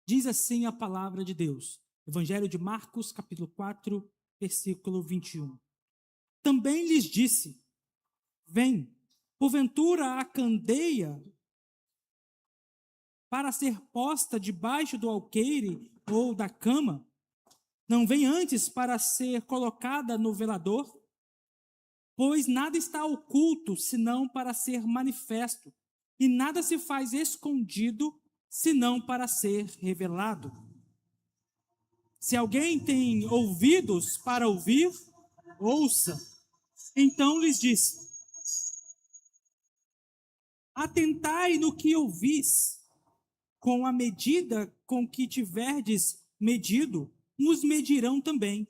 Diz assim a palavra de Deus. Evangelho de Marcos, capítulo 4, versículo 21. Também lhes disse: vem, porventura a candeia para ser posta debaixo do alqueire ou da cama, não vem antes para ser colocada no velador? Pois nada está oculto, senão para ser manifesto, e nada se faz escondido, senão para ser revelado. Se alguém tem ouvidos para ouvir, ouça. Então lhes disse: atentai no que ouvis, com a medida com que tiverdes medido, nos medirão também,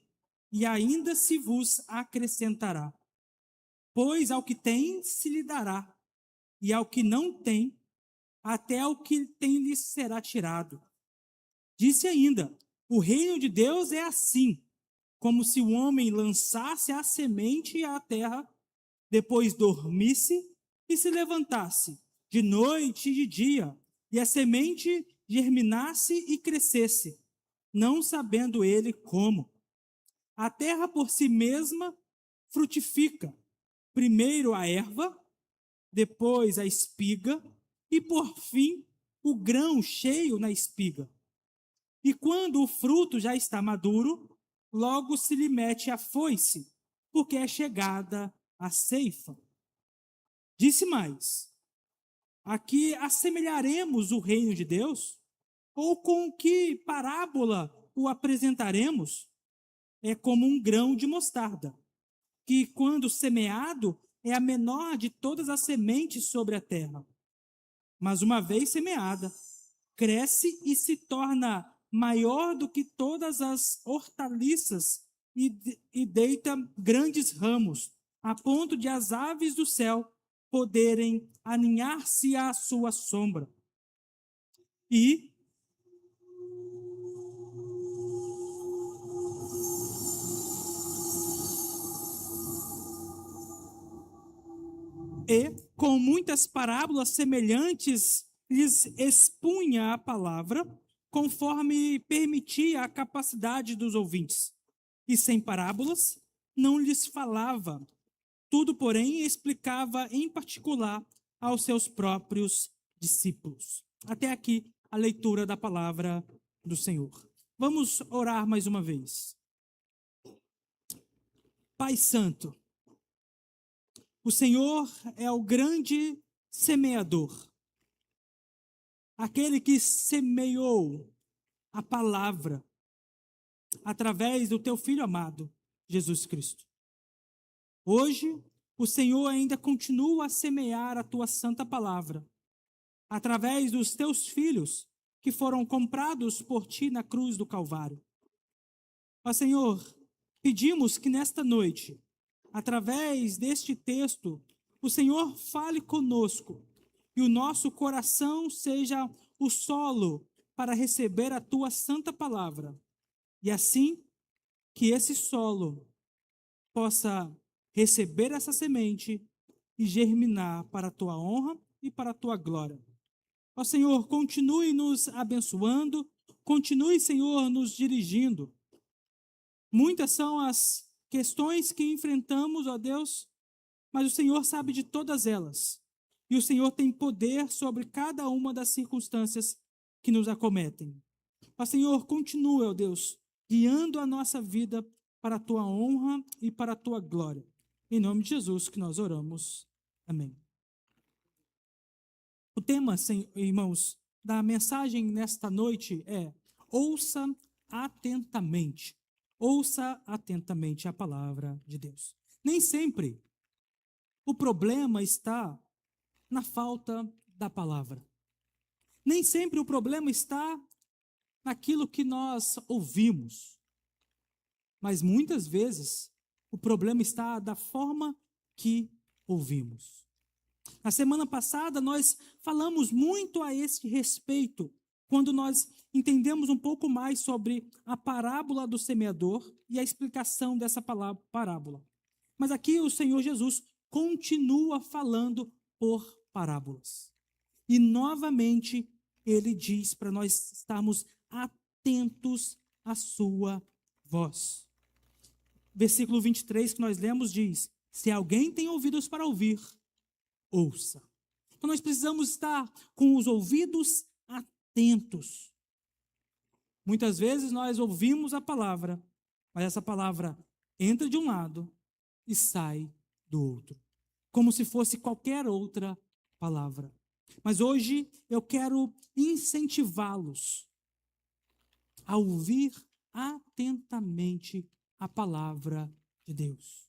e ainda se vos acrescentará. Pois ao que tem se lhe dará, e ao que não tem, até o que tem lhe será tirado. Disse ainda: o reino de Deus é assim, como se o homem lançasse a semente à terra, depois dormisse e se levantasse, de noite e de dia, e a semente germinasse e crescesse, não sabendo ele como. A terra por si mesma frutifica, primeiro a erva, depois a espiga, e por fim o grão cheio na espiga. E quando o fruto já está maduro, logo se lhe mete a foice, porque é chegada a ceifa. Disse mais: aqui assemelharemos o reino de Deus? Ou com que parábola o apresentaremos? É como um grão de mostarda, que quando semeado é a menor de todas as sementes sobre a terra. Mas uma vez semeada, cresce e se torna maior do que todas as hortaliças e deita grandes ramos, a ponto de as aves do céu poderem aninhar-se à sua sombra. E com muitas parábolas semelhantes lhes expunha a palavra, conforme permitia a capacidade dos ouvintes. E sem parábolas, não lhes falava. Tudo, porém, explicava em particular aos seus próprios discípulos. Até aqui a leitura da palavra do Senhor. Vamos orar mais uma vez. Pai Santo, o Senhor é o grande semeador, aquele que semeou a palavra através do teu Filho amado, Jesus Cristo. Hoje, o Senhor ainda continua a semear a tua santa palavra, através dos teus filhos, que foram comprados por ti na cruz do Calvário. Ó Senhor, pedimos que nesta noite, através deste texto, o Senhor fale conosco e o nosso coração seja o solo para receber a tua santa palavra. E assim, que esse solo possa receber essa semente e germinar para a tua honra e para a tua glória. Ó Senhor, continue nos abençoando, continue, Senhor, nos dirigindo. Muitas são as questões que enfrentamos, ó Deus, mas o Senhor sabe de todas elas. E o Senhor tem poder sobre cada uma das circunstâncias que nos acometem. Ó Senhor, continue, ó Deus, guiando a nossa vida para a tua honra e para a tua glória. Em nome de Jesus que nós oramos. Amém. O tema, irmãos, da mensagem nesta noite é: ouça atentamente. Ouça atentamente a palavra de Deus. Nem sempre o problema está na falta da palavra. Nem sempre o problema está naquilo que nós ouvimos. Mas muitas vezes o problema está da forma que ouvimos. Na semana passada nós falamos muito a esse respeito, quando nós entendemos um pouco mais sobre a parábola do semeador e a explicação dessa parábola. Mas aqui o Senhor Jesus continua falando por parábolas. E novamente ele diz para nós estarmos atentos à sua voz. Versículo 23 que nós lemos diz: se alguém tem ouvidos para ouvir, ouça. Então nós precisamos estar com os ouvidos atentos. Muitas vezes nós ouvimos a palavra, mas essa palavra entra de um lado e sai do outro, como se fosse qualquer outra palavra. Mas hoje eu quero incentivá-los a ouvir atentamente a palavra de Deus.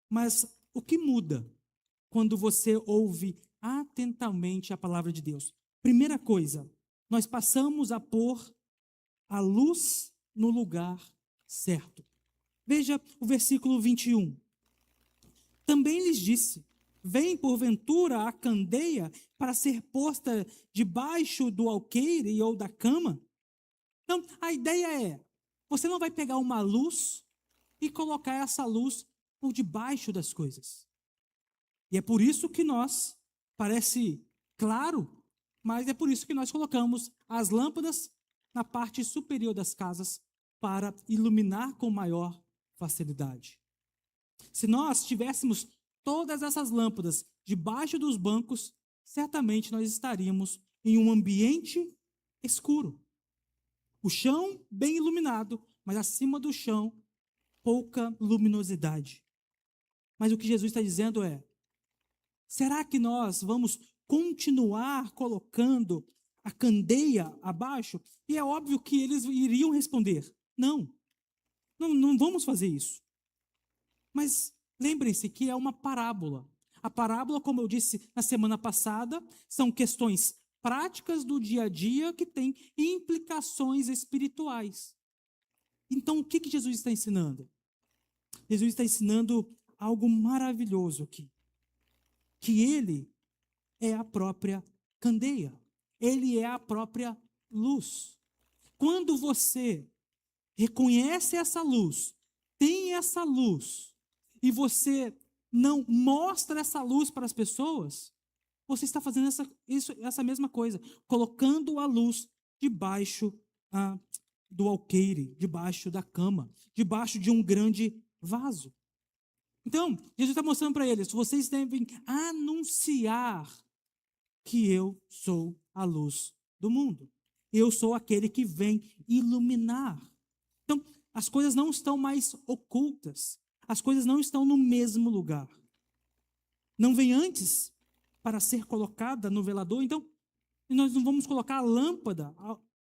Mas o que muda quando você ouve atentamente a palavra de Deus? Primeira coisa, nós passamos a pôr a luz no lugar certo. Veja o versículo 21. Também lhes disse: vem porventura a candeia para ser posta debaixo do alqueire ou da cama? Então, a ideia é, você não vai pegar uma luz e colocar essa luz por debaixo das coisas. E é por isso que nós, parece claro, mas é por isso que nós colocamos as lâmpadas na parte superior das casas para iluminar com maior facilidade. Se nós tivéssemos todas essas lâmpadas debaixo dos bancos, certamente nós estaríamos em um ambiente escuro. O chão bem iluminado, mas acima do chão, pouca luminosidade. Mas o que Jesus está dizendo é: será que nós vamos continuar colocando a candeia abaixo? E é óbvio que eles iriam responder: não vamos fazer isso. Mas lembrem-se que é uma parábola. A parábola, como eu disse na semana passada, são questões práticas do dia a dia que têm implicações espirituais. Então, o que Jesus está ensinando? Jesus está ensinando algo maravilhoso aqui. Que Ele é a própria candeia. Ele é a própria luz. Quando você reconhece essa luz, tem essa luz, e você não mostra essa luz para as pessoas, você está fazendo essa mesma coisa, colocando a luz debaixo do alqueire, debaixo da cama, debaixo de um grande vaso. Então, Jesus está mostrando para eles: vocês devem anunciar que eu sou a luz do mundo. Eu sou aquele que vem iluminar. Então, as coisas não estão mais ocultas. As coisas não estão no mesmo lugar. Não vem antes para ser colocada no velador. Então, nós não vamos colocar a lâmpada,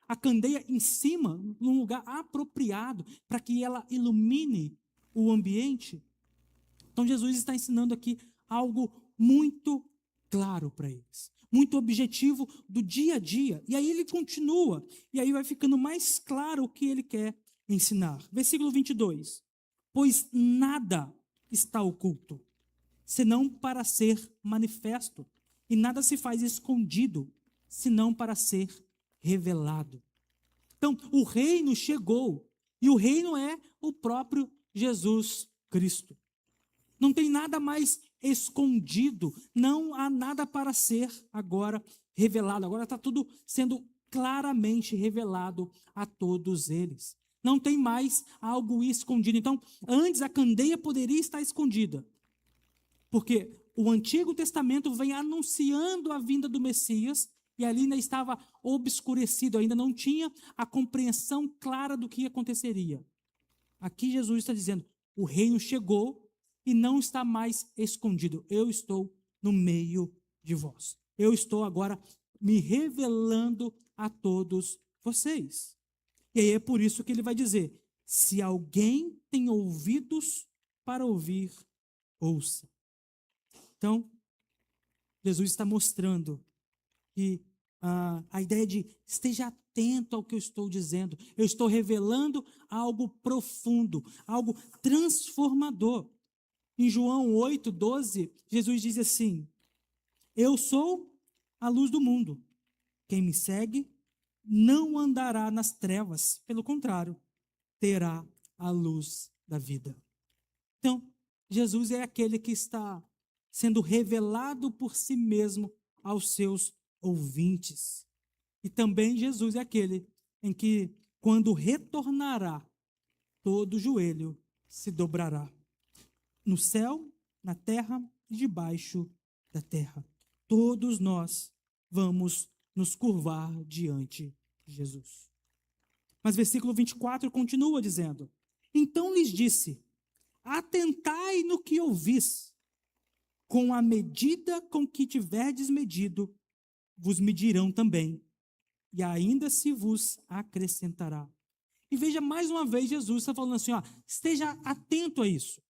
a candeia em cima, num lugar apropriado, para que ela ilumine o ambiente. Então, Jesus está ensinando aqui algo muito claro para eles, muito objetivo do dia a dia. E aí ele continua, e aí vai ficando mais claro o que ele quer ensinar. Versículo 22. Pois nada está oculto, senão para ser manifesto, e nada se faz escondido, senão para ser revelado. Então, o reino chegou, e o reino é o próprio Jesus Cristo. Não tem nada mais escondido, não há nada para ser agora revelado. Agora está tudo sendo claramente revelado a todos eles. Não tem mais algo escondido. Então, antes a candeia poderia estar escondida, porque o Antigo Testamento vem anunciando a vinda do Messias, e ali ainda estava obscurecido, ainda não tinha a compreensão clara do que aconteceria. Aqui Jesus está dizendo: o reino chegou e não está mais escondido. Eu estou no meio de vós. Eu estou agora me revelando a todos vocês. E aí é por isso que ele vai dizer: se alguém tem ouvidos para ouvir, ouça. Então, Jesus está mostrando que a ideia de esteja atento ao que eu estou dizendo. Eu estou revelando algo profundo, algo transformador. Em João 8:12, Jesus diz assim: eu sou a luz do mundo. Quem me segue não andará nas trevas, pelo contrário, terá a luz da vida. Então, Jesus é aquele que está sendo revelado por si mesmo aos seus ouvintes. E também Jesus é aquele em que, quando retornará, todo joelho se dobrará. No céu, na terra e debaixo da terra. Todos nós vamos nos curvar diante de Jesus. Mas versículo 24 continua dizendo: então lhes disse: atentai no que ouvis, com a medida com que tiverdes medido, vos medirão também, e ainda se vos acrescentará. E veja, mais uma vez, Jesus está falando assim, ó, esteja atento a isso.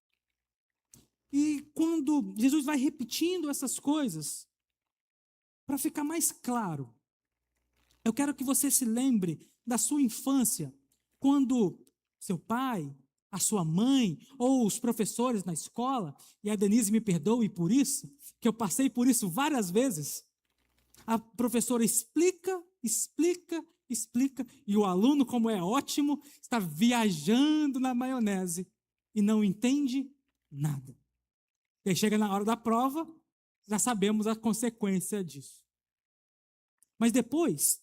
E quando Jesus vai repetindo essas coisas, para ficar mais claro, eu quero que você se lembre da sua infância, quando seu pai, a sua mãe, ou os professores na escola, e a Denise me perdoe por isso, que eu passei por isso várias vezes, a professora explica, explica, explica, e o aluno, como é ótimo, está viajando na maionese e não entende nada. E aí chega na hora da prova, já sabemos a consequência disso. Mas depois,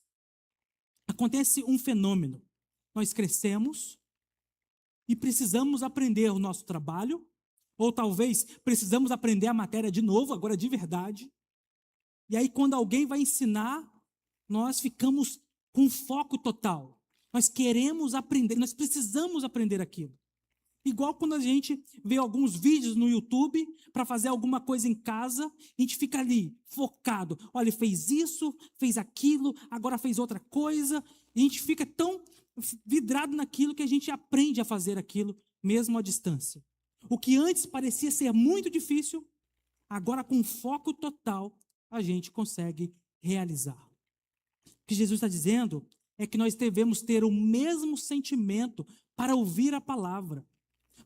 acontece um fenômeno. Nós crescemos e precisamos aprender o nosso trabalho, ou talvez precisamos aprender a matéria de novo, agora de verdade. E aí, quando alguém vai ensinar, nós ficamos com foco total. Nós queremos aprender, nós precisamos aprender aquilo. Igual quando a gente vê alguns vídeos no YouTube para fazer alguma coisa em casa, a gente fica ali, focado. Olha, ele fez isso, fez aquilo, agora fez outra coisa. E a gente fica tão vidrado naquilo que a gente aprende a fazer aquilo, mesmo à distância. O que antes parecia ser muito difícil, agora com foco total, a gente consegue realizar. O que Jesus está dizendo é que nós devemos ter o mesmo sentimento para ouvir a palavra,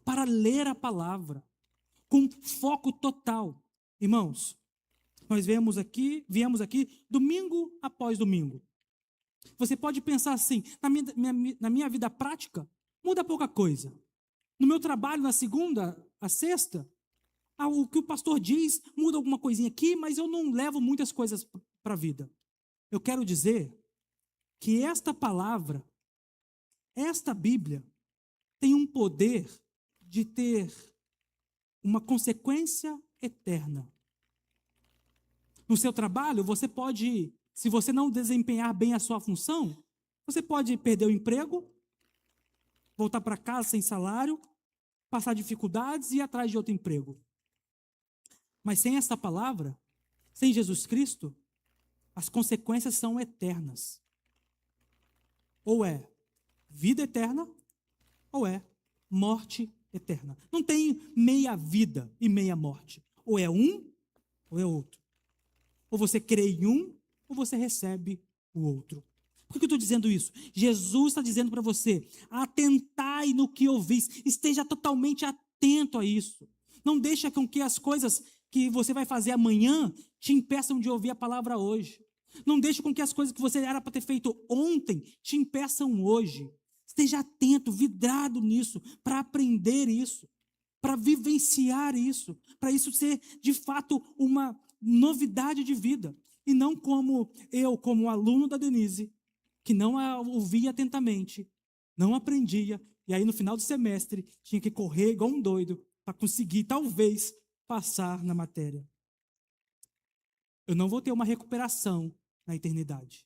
para ler a palavra, com foco total. Irmãos, nós viemos aqui domingo após domingo. Você pode pensar assim, na minha vida prática, muda pouca coisa. No meu trabalho, na segunda a sexta, o que o pastor diz, muda alguma coisinha aqui, mas eu não levo muitas coisas para a vida. Eu quero dizer que esta palavra, esta Bíblia, tem um poder de ter uma consequência eterna. No seu trabalho, você pode, se você não desempenhar bem a sua função, você pode perder o emprego, voltar para casa sem salário, passar dificuldades e ir atrás de outro emprego. Mas sem essa palavra, sem Jesus Cristo, as consequências são eternas. Ou é vida eterna, ou é morte eterna. Não tem meia vida e meia morte. Ou é um, ou é outro. Ou você crê em um, ou você recebe o outro. Por que eu estou dizendo isso? Jesus está dizendo para você, atentai no que ouvis, esteja totalmente atento a isso. Não deixa com que as coisas que você vai fazer amanhã te impeçam de ouvir a palavra hoje. Não deixe com que as coisas que você era para ter feito ontem te impeçam hoje. Esteja atento, vidrado nisso, para aprender isso, para vivenciar isso, para isso ser de fato uma novidade de vida. E não como eu, como aluno da Denise, que não a ouvia atentamente, não aprendia, e aí no final do semestre tinha que correr igual um doido para conseguir, talvez, passar na matéria. Eu não vou ter uma recuperação na eternidade.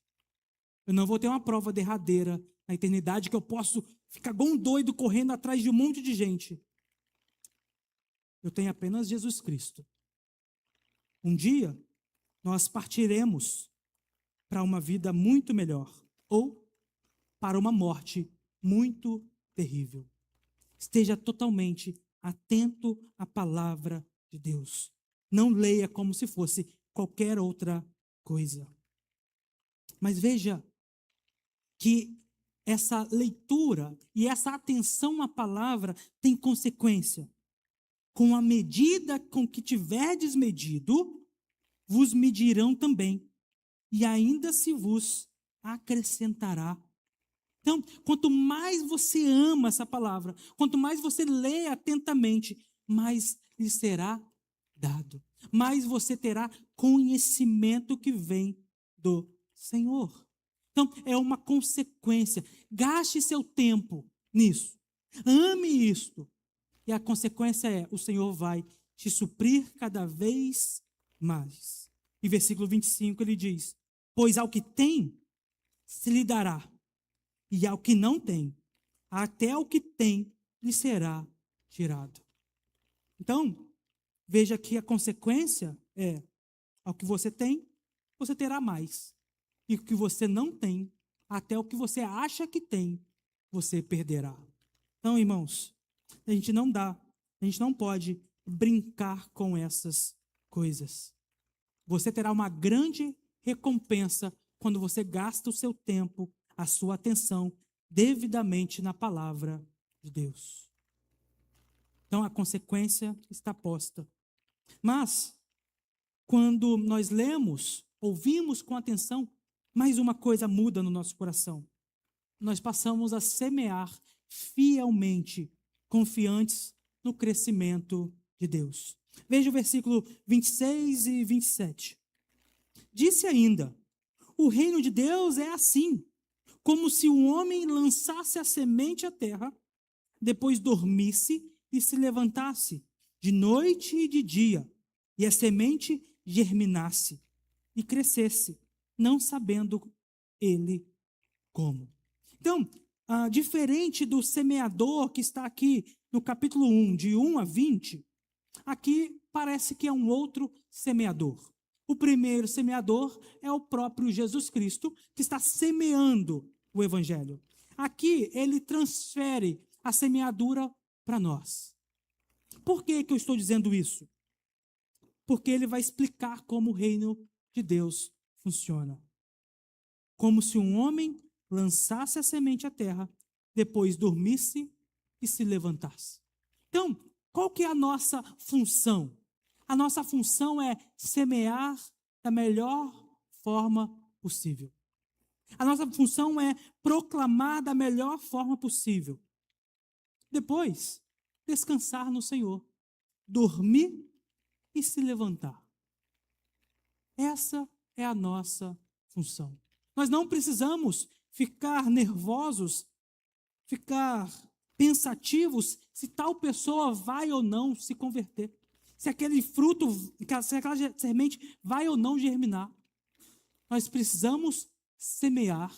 Eu não vou ter uma prova derradeira na eternidade que eu posso ficar igual um doido correndo atrás de um monte de gente. Eu tenho apenas Jesus Cristo. Um dia, nós partiremos para uma vida muito melhor ou para uma morte muito terrível. Esteja totalmente atento à palavra de Deus. Não leia como se fosse qualquer outra coisa. Mas veja que essa leitura e essa atenção à palavra tem consequência. Com a medida com que tiverdes medido, vos medirão também, e ainda se vos acrescentará. Então, quanto mais você ama essa palavra, quanto mais você lê atentamente, mais lhe será dado. Mais você terá conhecimento que vem do Senhor. Então, é uma consequência. Gaste seu tempo nisso. Ame isto. E a consequência é, o Senhor vai te suprir cada vez mais. E versículo 25 ele diz: pois ao que tem, se lhe dará, e ao que não tem, até o que tem lhe será tirado. Então, veja que a consequência é, ao que você tem, você terá mais. E o que você não tem, até o que você acha que tem, você perderá. Então, irmãos, a gente não pode brincar com essas coisas. Você terá uma grande recompensa quando você gasta o seu tempo, a sua atenção, devidamente na palavra de Deus. Então, a consequência está posta. Mas, quando nós lemos, ouvimos com atenção, mais uma coisa muda no nosso coração. Nós passamos a semear fielmente, confiantes no crescimento de Deus. Veja o versículo 26 e 27. Disse ainda: o reino de Deus é assim, como se um homem lançasse a semente à terra, depois dormisse e se levantasse, de noite e de dia, e a semente germinasse e crescesse, não sabendo ele como. Então, diferente do semeador que está aqui no capítulo 1, de 1 a 20, aqui parece que é um outro semeador. O primeiro semeador é o próprio Jesus Cristo, que está semeando o evangelho. Aqui ele transfere a semeadura para nós. Por que eu estou dizendo isso? Porque ele vai explicar como o reino de Deus funciona. Como se um homem lançasse a semente à terra, depois dormisse e se levantasse. Então, qual que é a nossa função? A nossa função é semear da melhor forma possível. A nossa função é proclamar da melhor forma possível. Depois, descansar no Senhor, dormir e se levantar. Essa é a nossa função. Nós não precisamos ficar nervosos, ficar pensativos se tal pessoa vai ou não se converter, se aquele fruto, se aquela semente vai ou não germinar. Nós precisamos semear,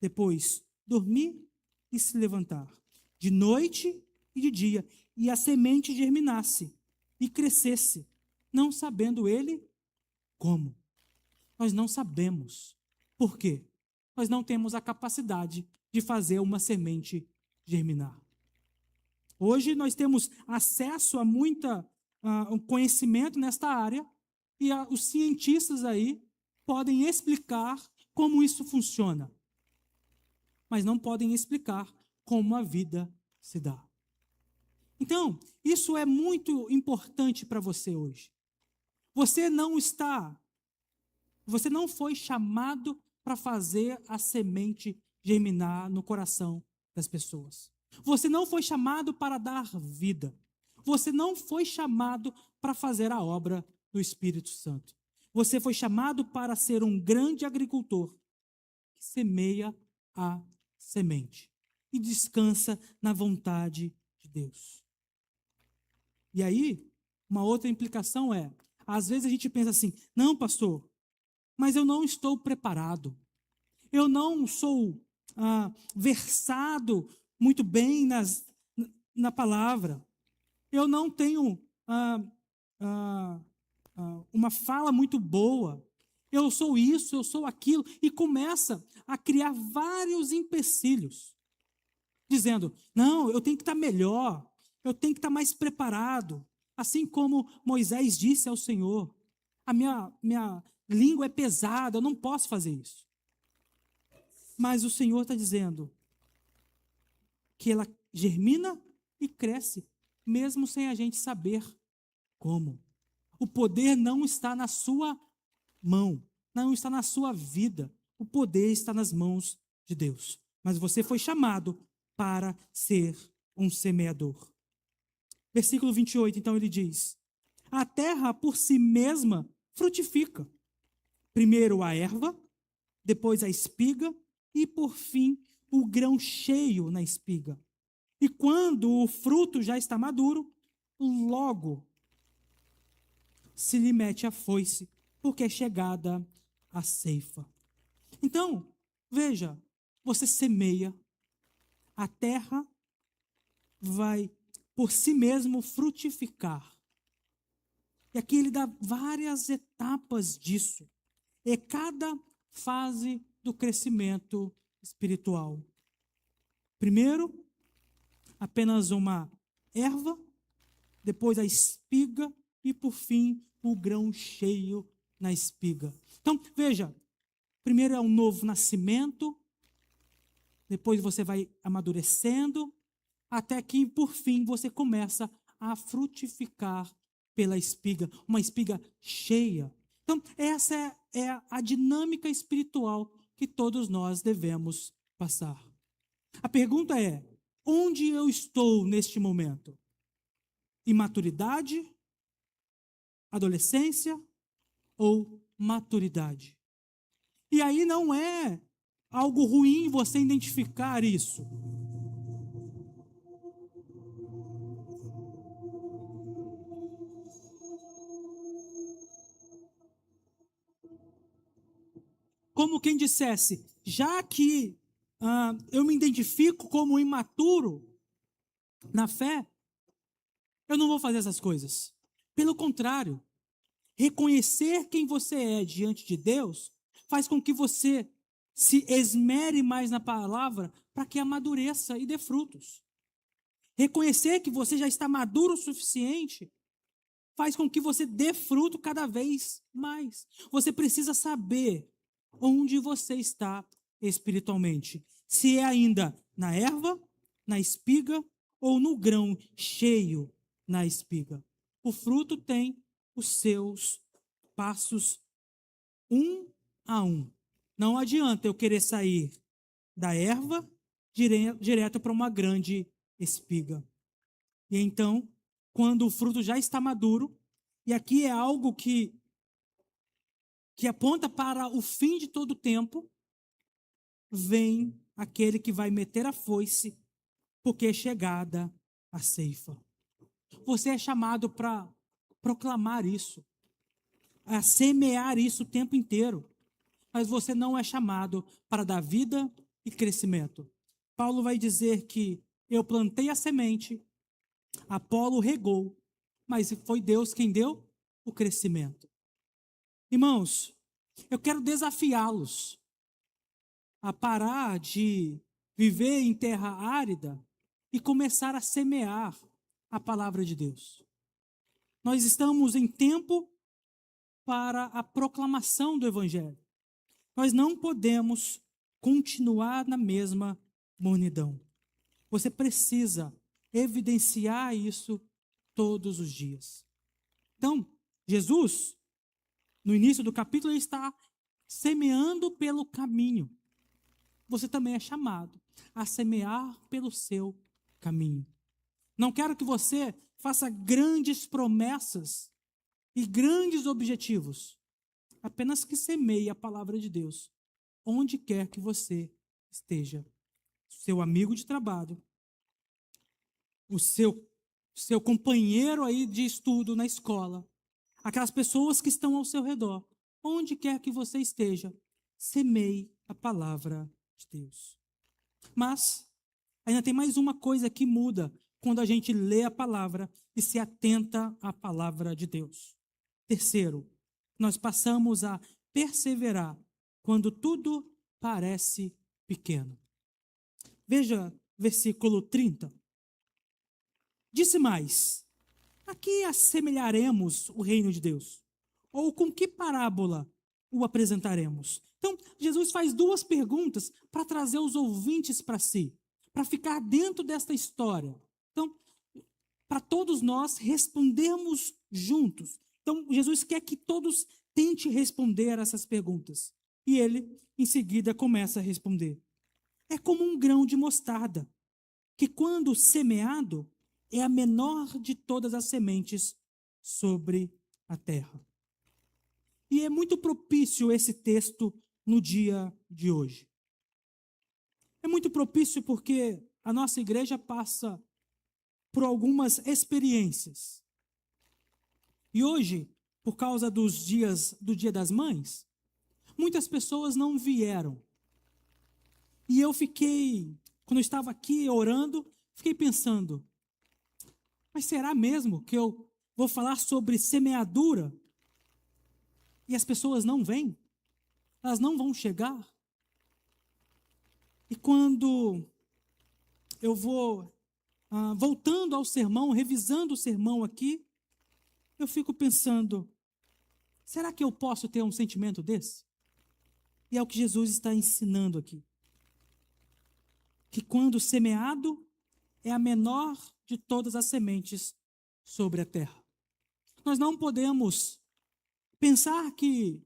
depois dormir e se levantar, de noite e de dia, e a semente germinasse e crescesse, não sabendo ele como. Nós não sabemos. Por quê? Nós não temos a capacidade de fazer uma semente germinar. Hoje nós temos acesso a um conhecimento nesta área e os cientistas aí podem explicar como isso funciona, mas não podem explicar como a vida se dá. Então, isso é muito importante para você hoje. Você não foi chamado para fazer a semente germinar no coração das pessoas. Você não foi chamado para dar vida. Você não foi chamado para fazer a obra do Espírito Santo. Você foi chamado para ser um grande agricultor que semeia a semente e descansa na vontade de Deus. E aí, uma outra implicação é, às vezes a gente pensa assim, não, pastor, mas eu não estou preparado. Eu não sou versado muito bem na palavra. Eu não tenho uma fala muito boa. Eu sou isso, eu sou aquilo. E começa a criar vários empecilhos. Dizendo, não, eu tenho que estar melhor. Eu tenho que estar mais preparado. Assim como Moisés disse ao Senhor, a minha língua é pesada, eu não posso fazer isso. Mas o Senhor está dizendo que ela germina e cresce, mesmo sem a gente saber como. O poder não está na sua mão, não está na sua vida. O poder está nas mãos de Deus. Mas você foi chamado para ser um semeador. Versículo 28, então ele diz: a terra por si mesma frutifica. Primeiro a erva, depois a espiga e, por fim, o grão cheio na espiga. E quando o fruto já está maduro, logo se lhe mete a foice, porque é chegada a ceifa. Então, veja, você semeia, a terra vai por si mesmo frutificar. E aqui ele dá várias etapas disso. É cada fase do crescimento espiritual. Primeiro, apenas uma erva, depois a espiga e, por fim, o grão cheio na espiga. Então, veja, primeiro é um novo nascimento, depois você vai amadurecendo, até que, por fim, você começa a frutificar pela espiga, uma espiga cheia. Então, essa é a dinâmica espiritual que todos nós devemos passar. A pergunta é: onde eu estou neste momento? Imaturidade, adolescência ou maturidade? E aí não é algo ruim você identificar isso. Como quem dissesse, já que eu me identifico como imaturo na fé, eu não vou fazer essas coisas. Pelo contrário, reconhecer quem você é diante de Deus faz com que você se esmere mais na palavra para que amadureça e dê frutos. Reconhecer que você já está maduro o suficiente faz com que você dê fruto cada vez mais. Você precisa saber onde você está espiritualmente. Se é ainda na erva, na espiga ou no grão cheio na espiga. O fruto tem os seus passos um a um. Não adianta eu querer sair da erva direto para uma grande espiga. E então, quando o fruto já está maduro, e aqui é algo que aponta para o fim de todo o tempo, vem aquele que vai meter a foice, porque é chegada a ceifa. Você é chamado para proclamar isso, a semear isso o tempo inteiro, mas você não é chamado para dar vida e crescimento. Paulo vai dizer que eu plantei a semente, Apolo regou, mas foi Deus quem deu o crescimento. Irmãos, eu quero desafiá-los a parar de viver em terra árida e começar a semear a palavra de Deus. Nós estamos em tempo para a proclamação do Evangelho. Nós não podemos continuar na mesma mornidão. Você precisa evidenciar isso todos os dias. Então, Jesus, no início do capítulo, ele está semeando pelo caminho. Você também é chamado a semear pelo seu caminho. Não quero que você faça grandes promessas e grandes objetivos. Apenas que semeie a palavra de Deus, onde quer que você esteja. Seu amigo de trabalho, o seu companheiro aí de estudo na escola, aquelas pessoas que estão ao seu redor, onde quer que você esteja, semeie a palavra de Deus. Mas ainda tem mais uma coisa que muda quando a gente lê a palavra e se atenta à palavra de Deus. Terceiro, nós passamos a perseverar quando tudo parece pequeno. Veja versículo 30. Disse mais: a que assemelharemos o reino de Deus? Ou com que parábola o apresentaremos? Então, Jesus faz duas perguntas para trazer os ouvintes para si, para ficar dentro desta história. Então, para todos nós respondermos juntos. Então, Jesus quer que todos tentem responder essas perguntas. E ele, em seguida, começa a responder. É como um grão de mostarda, que quando semeado, é a menor de todas as sementes sobre a terra. E é muito propício esse texto no dia de hoje. É muito propício porque a nossa igreja passa por algumas experiências. E hoje, por causa do Dia das Mães, muitas pessoas não vieram. E eu fiquei, quando eu estava aqui orando, fiquei pensando, mas será mesmo que eu vou falar sobre semeadura e as pessoas não vêm? Elas não vão chegar? E quando eu vou voltando ao sermão, revisando o sermão aqui, eu fico pensando, será que eu posso ter um sentimento desse? E é o que Jesus está ensinando aqui. Que quando semeado, é a menor de todas as sementes sobre a terra. Nós não podemos pensar que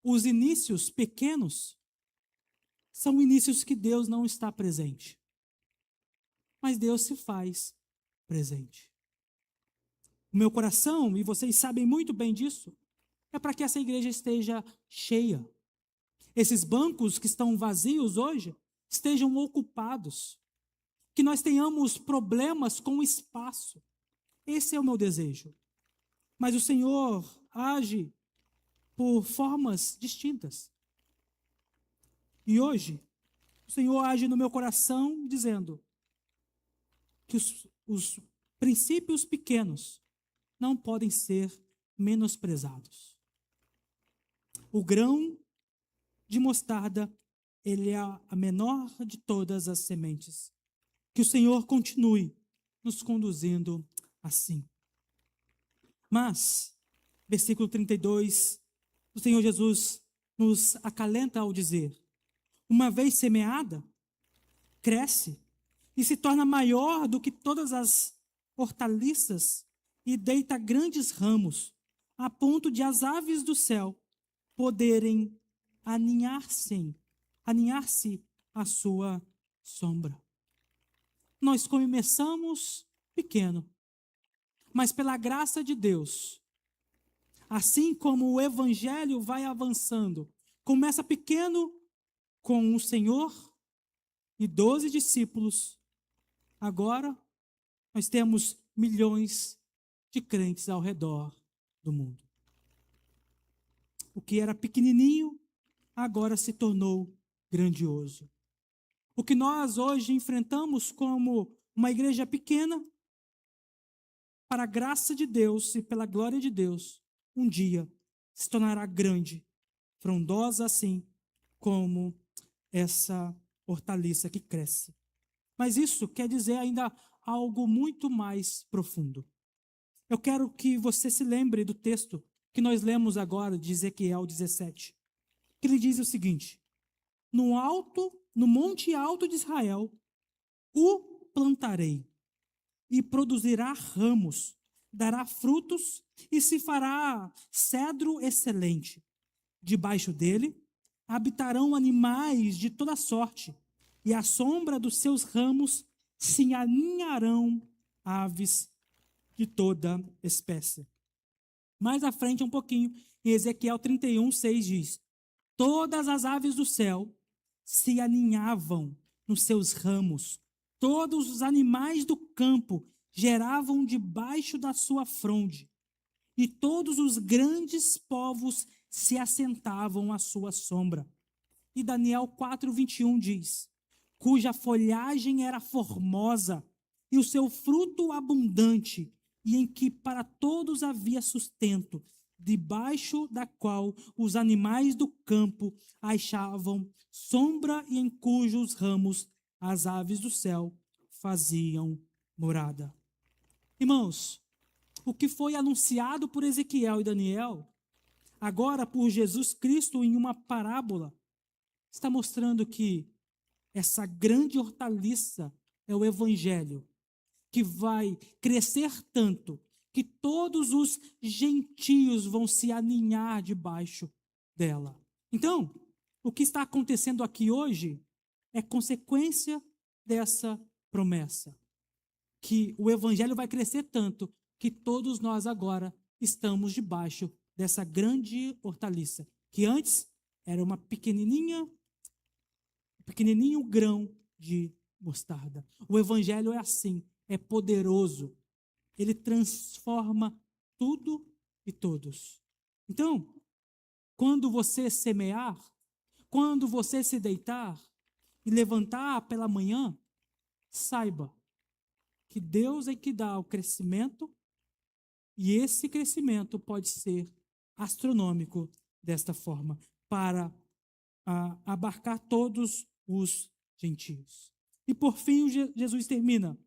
os inícios pequenos são inícios que Deus não está presente. Mas Deus se faz presente. O meu coração, e vocês sabem muito bem disso, é para que essa igreja esteja cheia. Esses bancos que estão vazios hoje estejam ocupados. Que nós tenhamos problemas com o espaço. Esse é o meu desejo. Mas o Senhor age por formas distintas. E hoje, o Senhor age no meu coração dizendo que os princípios pequenos não podem ser menosprezados. O grão de mostarda, ele é a menor de todas as sementes. Que o Senhor continue nos conduzindo assim. Mas, versículo 32, o Senhor Jesus nos acalenta ao dizer: uma vez semeada, cresce e se torna maior do que todas as hortaliças e deita grandes ramos, a ponto de as aves do céu poderem aninhar-se à sua sombra. Nós começamos pequeno, mas pela graça de Deus, assim como o evangelho vai avançando, começa pequeno com o Senhor e 12 discípulos. Agora nós temos milhões de crentes ao redor do mundo. O que era pequenininho, agora se tornou grandioso. O que nós hoje enfrentamos como uma igreja pequena, para a graça de Deus e pela glória de Deus, um dia se tornará grande, frondosa assim como essa hortaliça que cresce. Mas isso quer dizer ainda algo muito mais profundo. Eu quero que você se lembre do texto que nós lemos agora de Ezequiel 17, que ele diz o seguinte: no monte alto de Israel, o plantarei, e produzirá ramos, dará frutos, e se fará cedro excelente. Debaixo dele habitarão animais de toda sorte, e à sombra dos seus ramos se aninharão aves de toda espécie. Mais à frente um pouquinho, em Ezequiel 31, 6 diz: todas as aves do céu se aninhavam nos seus ramos, todos os animais do campo geravam debaixo da sua fronde, e todos os grandes povos se assentavam à sua sombra. E Daniel 4:21 diz: cuja folhagem era formosa, e o seu fruto abundante, e em que para todos havia sustento, debaixo da qual os animais do campo achavam sombra, e em cujos ramos as aves do céu faziam morada. Irmãos, o que foi anunciado por Ezequiel e Daniel, agora por Jesus Cristo em uma parábola, está mostrando que essa grande hortaliça é o Evangelho, que vai crescer tanto que todos os gentios vão se aninhar debaixo dela. Então, o que está acontecendo aqui hoje é consequência dessa promessa, que o Evangelho vai crescer tanto que todos nós agora estamos debaixo dessa grande hortaliça, que antes era uma pequenininho grão de mostarda. O evangelho é assim, é poderoso. Ele transforma tudo e todos. Então, quando você semear, quando você se deitar e levantar pela manhã, saiba que Deus é que dá o crescimento, e esse crescimento pode ser astronômico desta forma, para abarcar todos os gentios. E por fim, Jesus termina: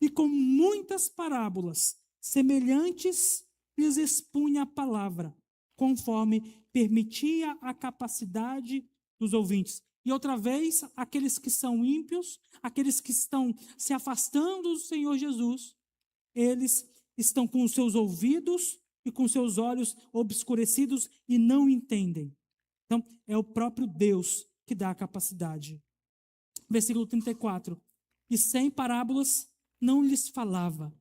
e com muitas parábolas semelhantes lhes expunha a palavra, conforme permitia a capacidade dos ouvintes. E outra vez, aqueles que são ímpios, aqueles que estão se afastando do Senhor Jesus, eles estão com os seus ouvidos e com seus olhos obscurecidos e não entendem. Então, é o próprio Deus que dá a capacidade. Versículo 34. E sem parábolas não lhes falava.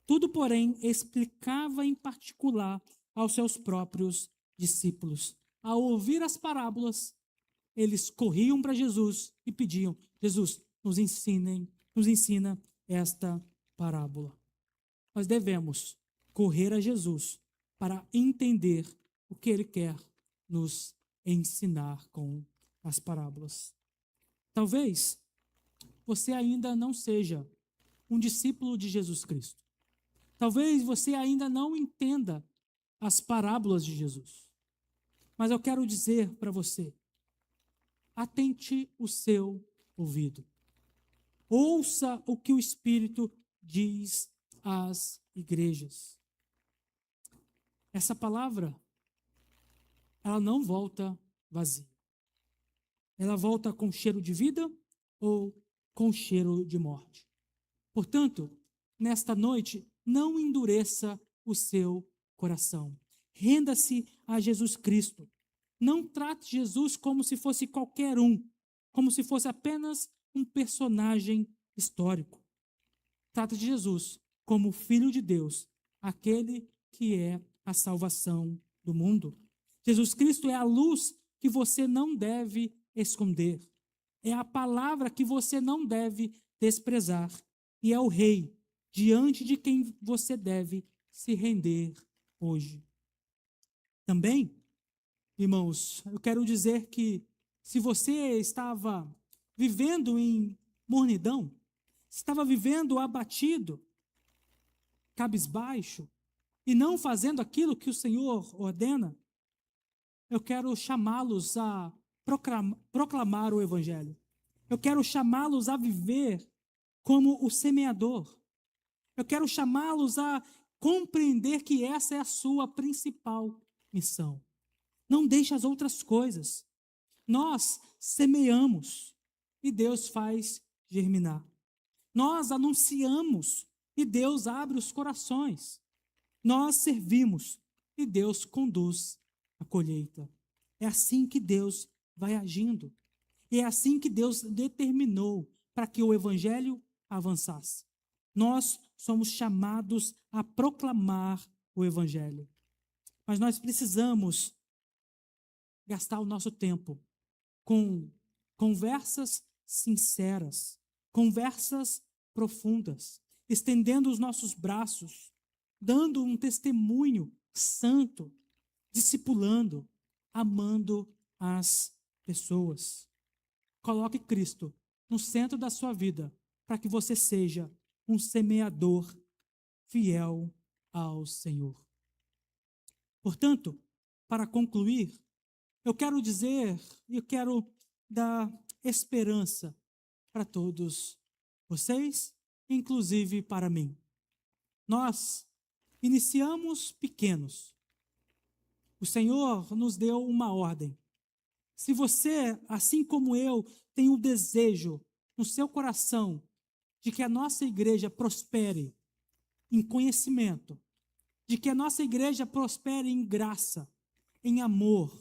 Tudo, porém, explicava em particular aos seus próprios discípulos. Ao ouvir as parábolas, eles corriam para Jesus e pediam: Jesus, nos ensina esta parábola. Nós devemos correr a Jesus para entender o que Ele quer nos ensinar com as parábolas. Talvez você ainda não seja um discípulo de Jesus Cristo. Talvez você ainda não entenda as parábolas de Jesus. Mas eu quero dizer para você: atente o seu ouvido. Ouça o que o Espírito diz às igrejas. Essa palavra, ela não volta vazia. Ela volta com cheiro de vida ou com cheiro de morte. Portanto, nesta noite, não endureça o seu coração. Renda-se a Jesus Cristo. Não trate Jesus como se fosse qualquer um, como se fosse apenas um personagem histórico. Trate de Jesus como o Filho de Deus, aquele que é a salvação do mundo. Jesus Cristo é a luz que você não deve esconder. É a palavra que você não deve desprezar. E é o Rei diante de quem você deve se render hoje. Também, irmãos, eu quero dizer que se você estava vivendo em mornidão, estava vivendo abatido, cabisbaixo, e não fazendo aquilo que o Senhor ordena, eu quero chamá-los a proclamar o Evangelho. Eu quero chamá-los a viver como o semeador. Eu quero chamá-los a compreender que essa é a sua principal missão. Não deixe as outras coisas. Nós semeamos e Deus faz germinar. Nós anunciamos e Deus abre os corações. Nós servimos e Deus conduz a colheita. É assim que Deus vai agindo. E é assim que Deus determinou para que o Evangelho avançasse. Nós somos chamados a proclamar o Evangelho. Mas nós precisamos gastar o nosso tempo com conversas sinceras, conversas profundas, estendendo os nossos braços, dando um testemunho santo, discipulando, amando as pessoas. Coloque Cristo no centro da sua vida, para que você seja um semeador fiel ao Senhor. Portanto, para concluir, eu quero dar esperança para todos vocês, inclusive para mim. Nós iniciamos pequenos. O Senhor nos deu uma ordem. Se você, assim como eu, tem o desejo no seu coração de que a nossa igreja prospere em conhecimento, de que a nossa igreja prospere em graça, em amor,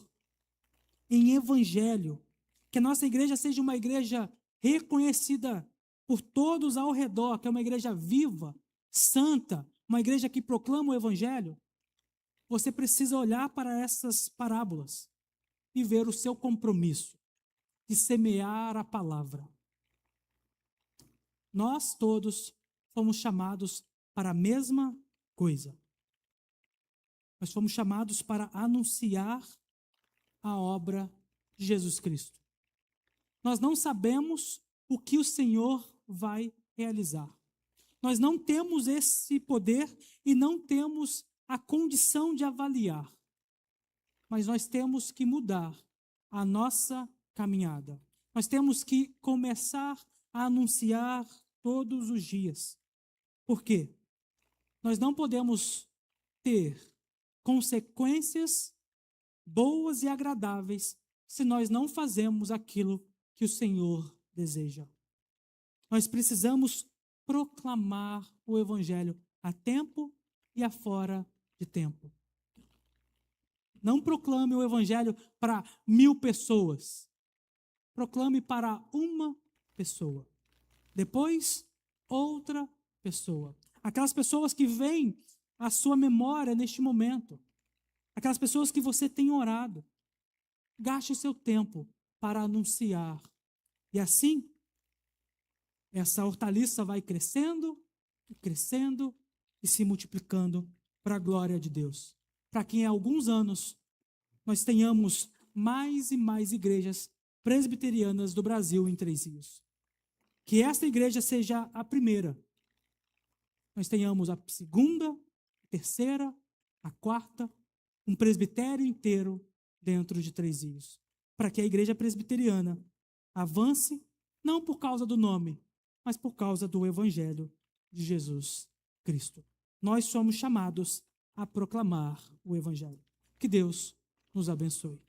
em evangelho, que a nossa igreja seja uma igreja reconhecida por todos ao redor, que é uma igreja viva, santa, uma igreja que proclama o evangelho, você precisa olhar para essas parábolas e ver o seu compromisso de semear a palavra. Nós todos fomos chamados para a mesma coisa. Nós fomos chamados para anunciar a obra de Jesus Cristo. Nós não sabemos o que o Senhor vai realizar. Nós não temos esse poder e não temos a condição de avaliar. Mas nós temos que mudar a nossa caminhada. Nós temos que começar a anunciar todos os dias. Por quê? Nós não podemos ter consequências boas e agradáveis se nós não fazemos aquilo que o Senhor deseja. Nós precisamos proclamar o Evangelho a tempo e a fora de tempo. Não proclame o Evangelho para 1000 pessoas. Proclame para uma pessoa. Depois, outra pessoa. Aquelas pessoas que vêm à sua memória neste momento. Aquelas pessoas que você tem orado. Gaste o seu tempo para anunciar. E assim, essa hortaliça vai crescendo, e crescendo e se multiplicando para a glória de Deus. Para que em alguns anos nós tenhamos mais e mais igrejas presbiterianas do Brasil em Três Rios. Que esta igreja seja a primeira. Nós tenhamos a segunda, a terceira, a quarta, um presbitério inteiro dentro de Três Rios. Para que a igreja presbiteriana avance, não por causa do nome, mas por causa do Evangelho de Jesus Cristo. Nós somos chamados a proclamar o Evangelho. Que Deus nos abençoe.